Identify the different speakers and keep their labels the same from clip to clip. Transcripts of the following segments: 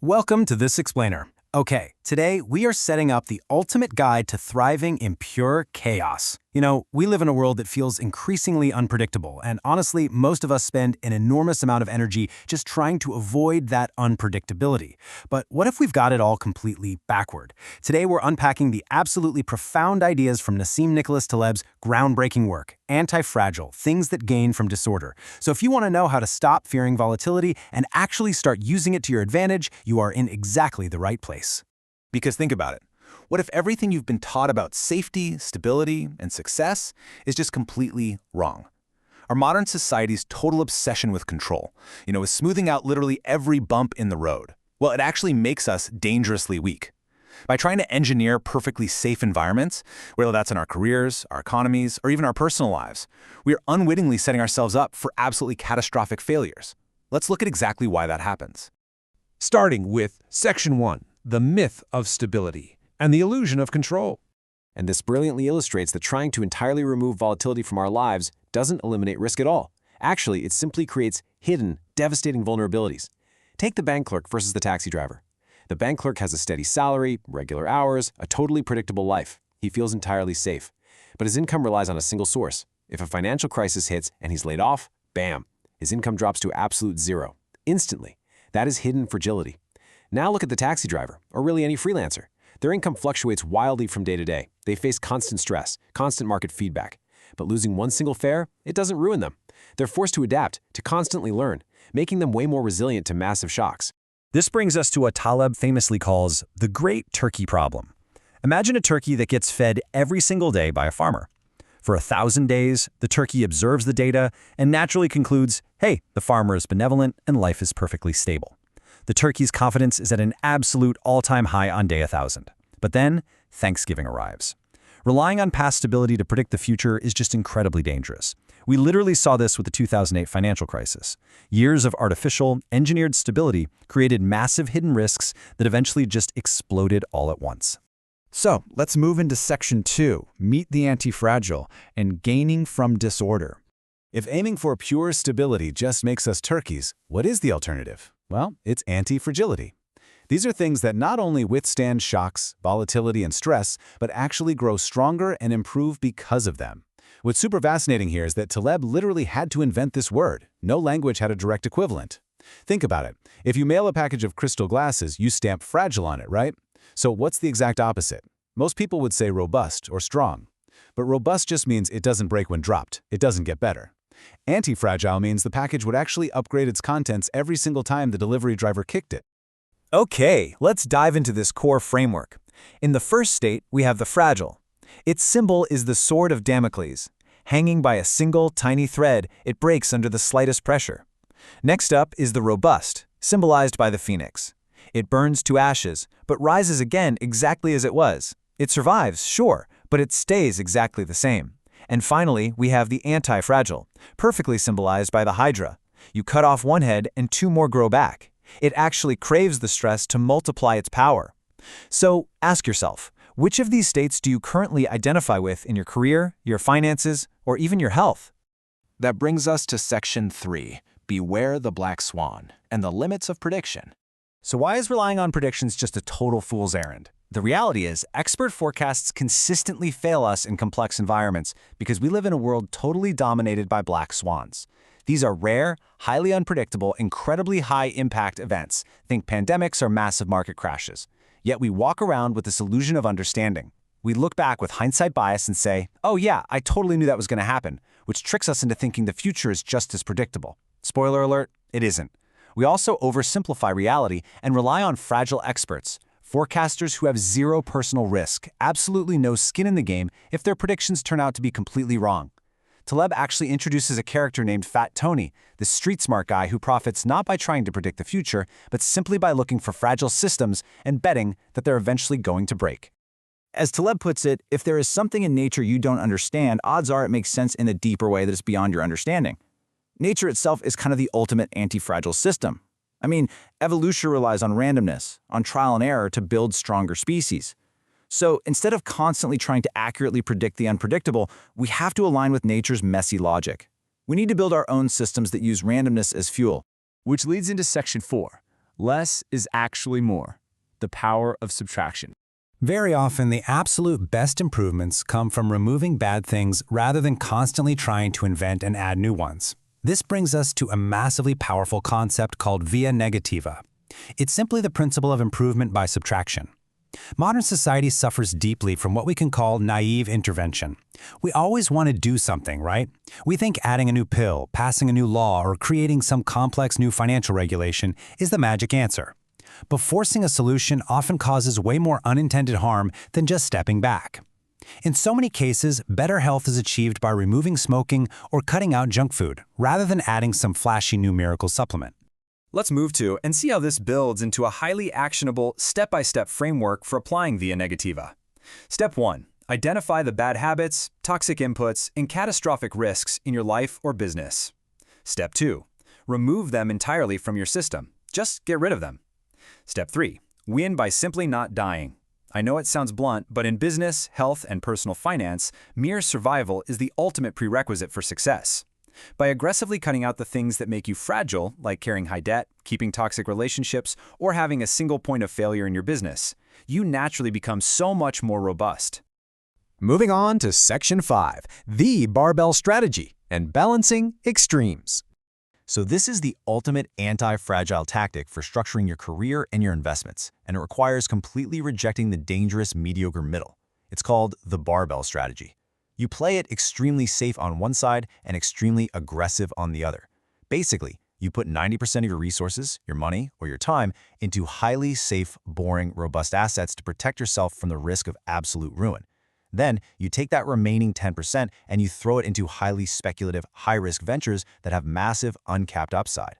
Speaker 1: Welcome to This Explainer. Okay, today we are setting up the ultimate guide to thriving in pure chaos. We live in a world that feels increasingly unpredictable, and honestly, most of us spend an enormous amount of energy just trying to avoid that unpredictability. But what if we've got it all completely backward? Today we're unpacking the absolutely profound ideas from Nassim Nicholas Taleb's groundbreaking work, Antifragile, Things That Gain from Disorder. So if you want to know how to stop fearing volatility and actually start using it to your advantage, you are in exactly the right place.
Speaker 2: Because think about it. What if everything you've been taught about safety, stability, and success is just completely wrong? Our modern society's total obsession with control, is smoothing out literally every bump in the road. Well, it actually makes us dangerously weak. By trying to engineer perfectly safe environments, whether that's in our careers, our economies, or even our personal lives, we are unwittingly setting ourselves up for absolutely catastrophic failures. Let's look at exactly why that happens.
Speaker 3: Starting with Section 1, the myth of stability and the illusion of control.
Speaker 4: And this brilliantly illustrates that trying to entirely remove volatility from our lives doesn't eliminate risk at all. Actually, it simply creates hidden, devastating vulnerabilities. Take the bank clerk versus the taxi driver. The bank clerk has a steady salary, regular hours, a totally predictable life. He feels entirely safe. But his income relies on a single source. If a financial crisis hits and he's laid off, bam, his income drops to absolute zero. Instantly. That is hidden fragility. Now look at the taxi driver, or really any freelancer. Their income fluctuates wildly from day to day. They face constant stress, constant market feedback. But losing one single fare, it doesn't ruin them. They're forced to adapt, to constantly learn, making them way more resilient to massive shocks.
Speaker 1: This brings us to what Taleb famously calls the great turkey problem. Imagine a turkey that gets fed every single day by a farmer. For 1,000 days, the turkey observes the data and naturally concludes, hey, the farmer is benevolent and life is perfectly stable. The turkey's confidence is at an absolute all-time high on day 1,000. But then, Thanksgiving arrives. Relying on past stability to predict the future is just incredibly dangerous. We literally saw this with the 2008 financial crisis. Years of artificial, engineered stability created massive hidden risks that eventually just exploded all at once.
Speaker 2: So, let's move into Section 2, Meet the Antifragile, and Gaining from Disorder. If aiming for pure stability just makes us turkeys, what is the alternative? Well, it's antifragility. These are things that not only withstand shocks, volatility, and stress, but actually grow stronger and improve because of them. What's super fascinating here is that Taleb literally had to invent this word. No language had a direct equivalent. Think about it. If you mail a package of crystal glasses, you stamp fragile on it, right? So what's the exact opposite? Most people would say robust or strong. But robust just means it doesn't break when dropped. It doesn't get better. Antifragile means the package would actually upgrade its contents every single time the delivery driver kicked it.
Speaker 5: Okay, let's dive into this core framework. In the first state, we have the fragile. Its symbol is the sword of Damocles. Hanging by a single, tiny thread, it breaks under the slightest pressure. Next up is the robust, symbolized by the phoenix. It burns to ashes, but rises again exactly as it was. It survives, sure, but it stays exactly the same. And finally, we have the anti-fragile, perfectly symbolized by the hydra. You cut off one head and two more grow back. It actually craves the stress to multiply its power. So ask yourself, which of these states do you currently identify with in your career, your finances, or even your health?
Speaker 2: That brings us to Section 3, Beware the Black Swan, and the Limits of Prediction.
Speaker 1: So why is relying on predictions just a total fool's errand? The reality is, expert forecasts consistently fail us in complex environments because we live in a world totally dominated by black swans. These are rare, highly unpredictable, incredibly high-impact events. Think pandemics or massive market crashes. Yet we walk around with this illusion of understanding. We look back with hindsight bias and say, oh yeah, I totally knew that was going to happen, which tricks us into thinking the future is just as predictable. Spoiler alert, it isn't. We also oversimplify reality and rely on fragile experts, forecasters who have zero personal risk, absolutely no skin in the game if their predictions turn out to be completely wrong. Taleb actually introduces a character named Fat Tony, the street-smart guy who profits not by trying to predict the future, but simply by looking for fragile systems and betting that they're eventually going to break.
Speaker 5: As Taleb puts it, if there is something in nature you don't understand, odds are it makes sense in a deeper way that is beyond your understanding. Nature itself is kind of the ultimate anti-fragile system. I mean, evolution relies on randomness, on trial and error to build stronger species. So instead of constantly trying to accurately predict the unpredictable, we have to align with nature's messy logic. We need to build our own systems that use randomness as fuel.
Speaker 2: Which leads into Section 4,
Speaker 1: Less is actually more. The power of subtraction.
Speaker 5: Very often, the absolute best improvements come from removing bad things rather than constantly trying to invent and add new ones. This brings us to a massively powerful concept called via negativa. It's simply the principle of improvement by subtraction. Modern society suffers deeply from what we can call naive intervention. We always want to do something, right? We think adding a new pill, passing a new law, or creating some complex new financial regulation is the magic answer. But forcing a solution often causes way more unintended harm than just stepping back. In so many cases, better health is achieved by removing smoking or cutting out junk food, rather than adding some flashy new miracle supplement.
Speaker 1: Let's move to and see how this builds into a highly actionable, step-by-step framework for applying via negativa. Step 1. Identify the bad habits, toxic inputs, and catastrophic risks in your life or business. Step 2. Remove them entirely from your system. Just get rid of them. Step 3. Win by simply not dying. I know it sounds blunt, but in business, health, and personal finance, mere survival is the ultimate prerequisite for success. By aggressively cutting out the things that make you fragile, like carrying high debt, keeping toxic relationships, or having a single point of failure in your business, you naturally become so much more robust.
Speaker 4: Moving on to Section 5, the barbell strategy and balancing extremes. So this is the ultimate anti-fragile tactic for structuring your career and your investments, and it requires completely rejecting the dangerous mediocre middle. It's called the barbell strategy. You play it extremely safe on one side and extremely aggressive on the other. Basically, you put 90% of your resources, your money, or your time into highly safe, boring, robust assets to protect yourself from the risk of absolute ruin. Then, you take that remaining 10% and you throw it into highly speculative, high-risk ventures that have massive, uncapped upside.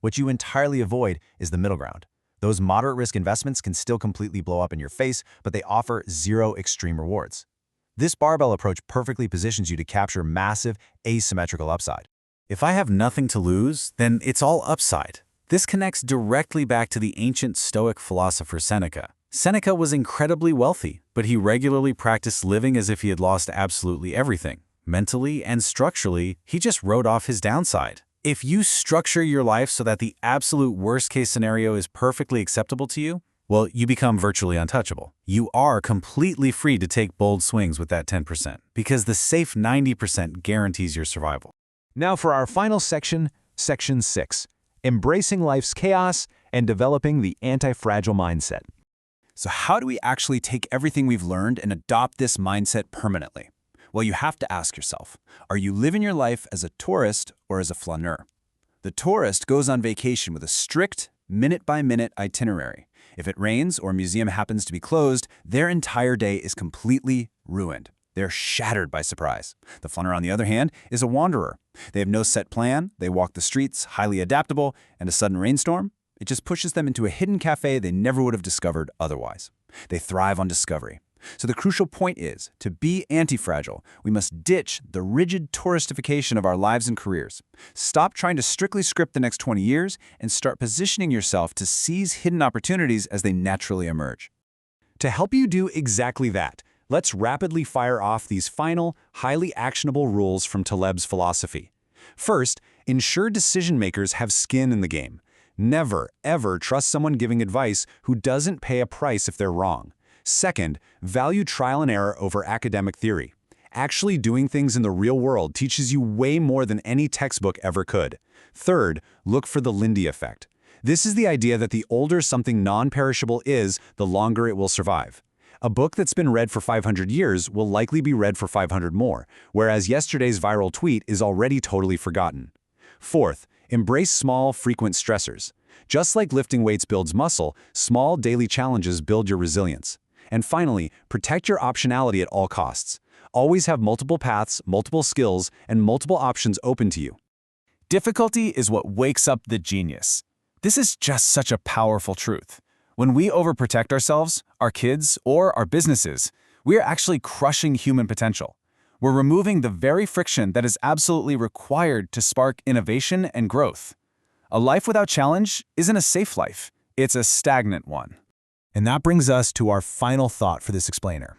Speaker 4: What you entirely avoid is the middle ground. Those moderate-risk investments can still completely blow up in your face, but they offer zero extreme rewards. This barbell approach perfectly positions you to capture massive, asymmetrical upside.
Speaker 2: If I have nothing to lose, then it's all upside. This connects directly back to the ancient Stoic philosopher Seneca. Seneca was incredibly wealthy, but he regularly practiced living as if he had lost absolutely everything. Mentally and structurally, he just wrote off his downside. If you structure your life so that the absolute worst-case scenario is perfectly acceptable to you, well, you become virtually untouchable. You are completely free to take bold swings with that 10%, because the safe 90% guarantees your survival.
Speaker 4: Now for our final section, Section 6, embracing life's chaos and developing the anti-fragile mindset.
Speaker 1: So how do we actually take everything we've learned and adopt this mindset permanently? Well, you have to ask yourself, are you living your life as a tourist or as a flaneur? The tourist goes on vacation with a strict, minute-by-minute itinerary. If it rains or a museum happens to be closed, their entire day is completely ruined. They're shattered by surprise. The flaneur, on the other hand, is a wanderer. They have no set plan, they walk the streets, highly adaptable, and a sudden rainstorm, it just pushes them into a hidden cafe they never would have discovered otherwise. They thrive on discovery. So the crucial point is, to be anti-fragile, we must ditch the rigid touristification of our lives and careers. Stop trying to strictly script the next 20 years and start positioning yourself to seize hidden opportunities as they naturally emerge.
Speaker 4: To help you do exactly that, let's rapidly fire off these final, highly actionable rules from Taleb's philosophy. First, ensure decision-makers have skin in the game. Never, ever trust someone giving advice who doesn't pay a price if they're wrong. Second, value trial and error over academic theory. Actually doing things in the real world teaches you way more than any textbook ever could. Third, look for the Lindy effect. This is the idea that the older something non-perishable is, the longer it will survive. A book that's been read for 500 years will likely be read for 500 more, whereas yesterday's viral tweet is already totally forgotten. Fourth, embrace small, frequent stressors. Just like lifting weights builds muscle, small daily challenges build your resilience. And finally, protect your optionality at all costs. Always have multiple paths, multiple skills, and multiple options open to you.
Speaker 1: Difficulty is what wakes up the genius. This is just such a powerful truth. When we overprotect ourselves, our kids, or our businesses, we are actually crushing human potential. We're removing the very friction that is absolutely required to spark innovation and growth. A life without challenge isn't a safe life, it's a stagnant one.
Speaker 5: And that brings us to our final thought for this explainer.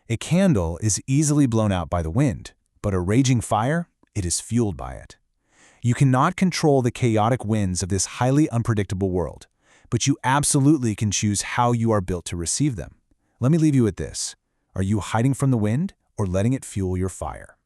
Speaker 5: A candle is easily blown out by the wind, but a raging fire, it is fueled by it. You cannot control the chaotic winds of this highly unpredictable world.
Speaker 2: but you absolutely can choose how you are built to receive them. Let me leave you with this. Are you hiding from the wind or letting it fuel your fire?